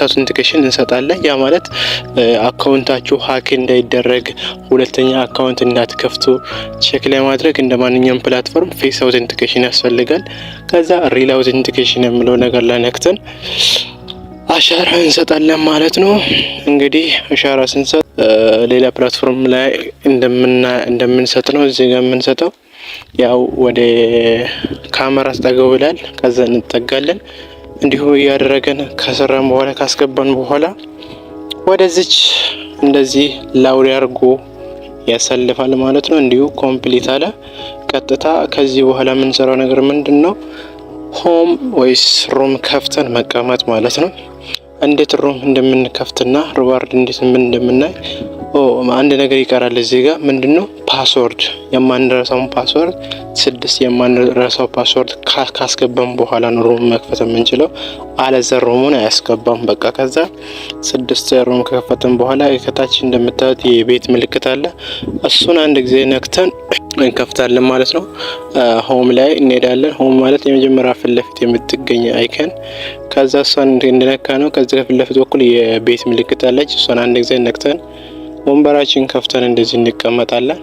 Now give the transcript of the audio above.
አውተንቲኬሽን እንሰጣለን። ያ ማለት አካውንታችሁ ሀክ እንዳይደረግ ሁለተኛ አካውንት እንዳትከፍቱ ቼክ ለማድረግ እንደማንኛውም ፕላትፎርም ፌስ አውተንቲኬሽን ያስፈልጋል። ከዛ ሪል አውተንቲኬሽን የሚለው ነገር ላይ ነክተን አሻራ እንሰጣለን ማለት ነው። እንግዲህ አሻራ ስንሰጥ ሌላ ፕላትፎርም ላይ እንደምንሰጥ ነው እዚህ ጋር የምንሰጠው። ያው ወደ ካሜራ አስጠገው ይላል። ከዛ እንጠጋለን። እንዲሁ እያደረገን ከሰራን በኋላ ካስገባን በኋላ ወደዚች እንደዚህ ላውድ አድርጎ ያሳልፋል ማለት ነው። እንዲሁ ኮምፕሊት አለ። ቀጥታ ከዚህ በኋላ የምንሰራው ነገር ምንድነው? ሆም ወይስ ሩም ከፍተን መቀመጥ ማለት ነው። እንዴት ሩም እንደምንከፍትና ሪዋርድ እንዴት እንደምናይ አንድ ነገር ይቀራል እዚህ ጋር ምንድነው? ፓስወርድ የማንረሳው ፓስወርድ 6 የማንረሳው ፓስወርድ ካስገባን በኋላ ነው ሩም መክፈት የምንችለው። አለዛ ሩሙን አያስገባም። በቃ ከዛ 6 ሩም ከከፈተን በኋላ ከታች እንደምታዩት የቤት ምልክት አለ። እሱን አንድ ጊዜ ነክተን እንከፍታለን ማለት ነው። ሆም ላይ እንሄዳለን። ሆም ማለት የመጀመሪያ ፊት ለፊት የምትገኝ አይከን። ከዛ እሷን እንደነካ ነው ከዚህ ከፊት ለፊት በኩል የቤት ምልክት አለች። እሷን አንድ ጊዜ ነክተን ወንበራችን ከፍተን እንደዚህ እንቀመጣለን።